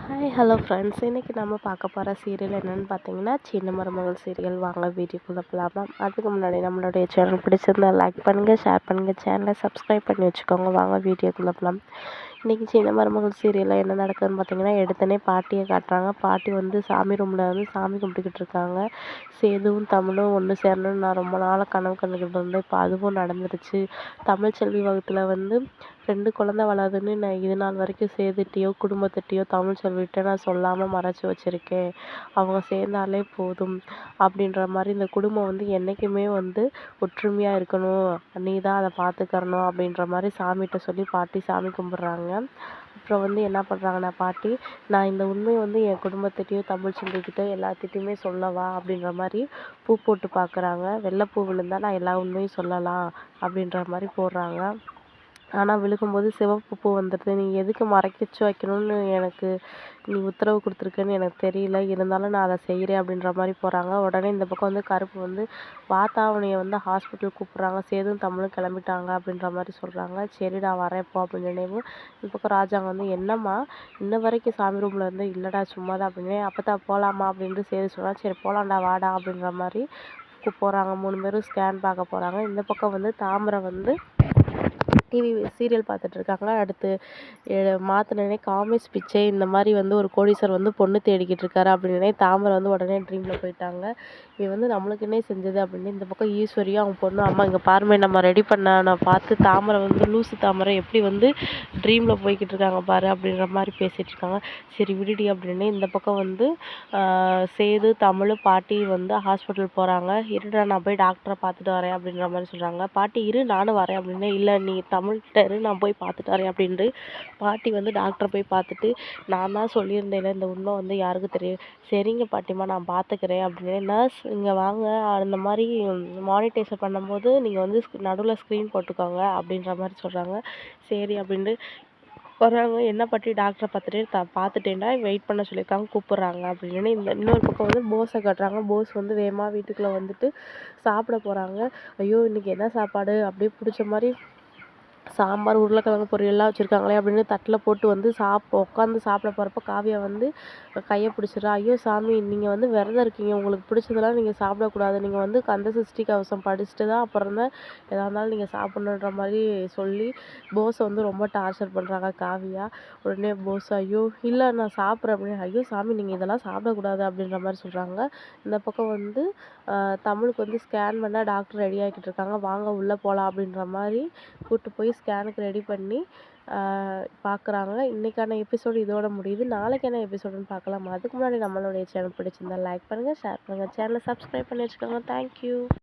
Hi hello friends, இன்றைக்கி நம்ம பார்க்க போகிற சீரியல் என்னென்னு பார்த்தீங்கன்னா சின்ன மருமகள் சீரியல். வாங்க வீடியோக்குள்ளே போகலாம். அதுக்கு முன்னாடி நம்மளுடைய சேனல் பிடிச்சிருந்தா லைக் பண்ணுங்கள், ஷேர் பண்ணுங்கள், சேனலை சப்ஸ்கிரைப் பண்ணி வச்சுக்கோங்க. வாங்க வீடியோக்குள்ளே போகலாம். இன்றைக்கி சின்ன மருமகள் சீரியலில் என்ன நடக்குதுன்னு பார்த்தீங்கன்னா, எடுத்தோடனே பாட்டியை காட்டுறாங்க. பாட்டி வந்து சாமி ரூமில் வந்து சாமி கும்பிட்டுக்கிட்டு இருக்காங்க. சேதுவும் தமிழும் ஒன்று சேரணும்னு நான் ரொம்ப நாளாக கனவு கண்டுக்கிட்டு இருந்தேன். இப்போ அதுவும் நடந்துருச்சு. தமிழ்ச்செல்வி வகுத்தில் வந்து 2 குழந்தை வளருதுன்னு நான் இது நாள் வரைக்கும் சேதுகிட்டயோ குடும்பத்திட்டையோ தமிழ்ச்செல்விகிட்ட நான் சொல்லாமல் மறைச்சி வச்சுருக்கேன். அவங்க சேர்ந்தாலே போதும் அப்படின்ற மாதிரி இந்த குடும்பம் வந்து என்றைக்குமே வந்து ஒற்றுமையாக இருக்கணும், நீ தான் அதை பார்த்துக்கறணும் அப்படின்ற மாதிரி சாமிகிட்ட சொல்லி பாட்டி சாமி கும்பிட்றாங்க. அப்புறம் வந்து என்ன பண்ணுறாங்கன்னா பாட்டி, நான் இந்த உண்மையை வந்து என் குடும்பத்திட்டையும் தமிழ்ச்செல்விக்கிட்ட எல்லாத்திட்டையுமே சொல்லவா அப்படின்ற மாதிரி பூ போட்டு பார்க்குறாங்க. வெள்ளைப்பூ விழுந்தால் நான் எல்லா உண்மையும் சொல்லலாம் அப்படின்ற மாதிரி போடுறாங்க. ஆனால் விழுகும்போது சிவப்பு பூ வந்துடுது. நீ எதுக்கு மறைச்சு வைக்கணும்னு எனக்கு நீ உத்தரவு கொடுத்துருக்கன்னு எனக்கு தெரியல, இருந்தாலும் நான் அதை செய்கிறேன் அப்படின்ற மாதிரி போகிறாங்க. உடனே இந்த பக்கம் வந்து கருப்பு வந்து வாத்தாவணியை வந்து ஹாஸ்பிட்டல் கூப்பிட்றாங்க. சேதும் தமிழும் கிளம்பிட்டாங்க அப்படின்ற மாதிரி சொல்கிறாங்க. சரிடா வரேன் போ அப்படின்னு நினைவு. இந்த பக்கம் ராஜாங்க வந்து என்னம்மா இன்ன வரைக்கும் சாமி ரூமில் இருந்து இல்லைடா சும்மா தான் அப்படின்னு. அப்போ தான் போகலாமா அப்படின்ட்டு சேது சொன்னால் சரி போகலாம்டா வாடா அப்படின்ற மாதிரி போகிறாங்க. 3 பேரும் ஸ்கேன் பார்க்க போகிறாங்க. இந்த பக்கம் வந்து தாமரை வந்து டிவி சீரியல் பார்த்துட்ருக்காங்க. அடுத்து மாற்றினே காமேஷ் பிச்சை இந்த மாதிரி வந்து ஒரு கோடீஸ்வரர் வந்து பொண்ணு தேடிக்கிட்டு இருக்காரு அப்படின்னு தாமரை வந்து உடனே ட்ரீமில் போயிட்டாங்க. இது வந்து நம்மளுக்குன்னே செஞ்சது அப்படின்னு. இந்த பக்கம் ஈஸ்வரியும் அவங்க பொண்ணு அம்மா இங்கே பாருமே நம்ம ரெடி பண்ண நான் பார்த்து தாமரை வந்து லூசு தாமரை எப்படி வந்து ட்ரீமில் போய்கிட்டு இருக்காங்க பாரு அப்படின்ற மாதிரி பேசிகிட்டு இருக்காங்க. சரி விடுடி அப்படின்னு. இந்த பக்கம் வந்து சேது தமிழ் பாட்டி வந்து ஹாஸ்பிட்டல் போகிறாங்க. இருடா நான் போய் டாக்டரை பார்த்துட்டு வரேன் அப்படின்ற மாதிரி சொல்கிறாங்க. பாட்டி இரு நானும் வரேன் அப்படின்னு. இல்லை நீ தமிழ்கிட்ட இரு நான் போய் பார்த்துட்டு வரேன் அப்படின்ட்டு பாட்டி வந்து டாக்டரை போய் பார்த்துட்டு நான் தான் சொல்லியிருந்தேன்ல இந்த உண்மை வந்து யாருக்கும் தெரியும். சரிங்க பாட்டிம்மா நான் பார்த்துக்கிறேன் அப்படின்னு. நர்ஸ் இங்கே வாங்க, அந்த மாதிரி மானிட்டேஷன் பண்ணும்போது நீங்கள் வந்து நடுவில் ஸ்க்ரீன் போட்டுக்கோங்க அப்படின்ற மாதிரி சொல்கிறாங்க. சரி அப்படின்ட்டு வர்றாங்க. என்ன பாட்டி டாக்டரை பார்த்துட்டேன்டா வெயிட் பண்ண சொல்லியிருக்காங்க கூப்பிட்றாங்க அப்படின்னு. இந்த இன்னொரு பக்கம் வந்து போஸை காட்டுறாங்க. போஸ் வந்து வேகமாக வீட்டுக்குள்ளே வந்துட்டு சாப்பிட போகிறாங்க. ஐயோ இன்றைக்கி என்ன சாப்பாடு அப்படியே பிடிச்ச மாதிரி சாம்பார் உருளைக்கிழங்கு பொரியல்லாம் வச்சுருக்காங்களே அப்படின்னு தட்டில் போட்டு வந்து உட்காந்து சாப்பிட போகிறப்ப காவியா வந்து கையை பிடிச்சிட்றா. ஐயோ சாமி நீங்கள் வந்து விரதம் இருக்கீங்க, உங்களுக்கு பிடிச்சதெல்லாம் நீங்கள் சாப்பிடக்கூடாது, நீங்கள் வந்து கந்த சஷ்டி கவசம் படிச்சுட்டு தான் அப்புறம் தான் எதாக இருந்தாலும் நீங்கள் சாப்பிட்ணுன்ற மாதிரி சொல்லி போஸை வந்து ரொம்ப டார்ச்சர் பண்ணுறாங்க காவியா. உடனே போஸ் ஐயோ இல்லை நான் சாப்பிட்றேன் அப்படின்னு. ஐயோ சாமி நீங்கள் இதெல்லாம் சாப்பிடக்கூடாது அப்படின்ற மாதிரி சொல்கிறாங்க. இந்த பக்கம் வந்து தமிழுக்கு வந்து ஸ்கேன் பண்ண டாக்டர் ரெடி ஆகிக்கிட்டு இருக்காங்க. வாங்க உள்ளே போகலாம் அப்படின்ற மாதிரி கூப்பிட்டு போய் ஸ்கேனுக்கு ரெடி பண்ணி பார்க்குறாங்க. இன்றைக்கான எபிசோடு இதோட முடியுது. நாளைக்கான எபிசோடுன்னு பார்க்கலாம். அதுக்கு முன்னாடி நம்மளுடைய சேனல் பிடிச்சிருந்தா லைக் பண்ணுங்கள், ஷேர் பண்ணுங்கள், சேனலை சப்ஸ்கிரைப் பண்ணி வச்சுக்கோங்க. தேங்க்யூ.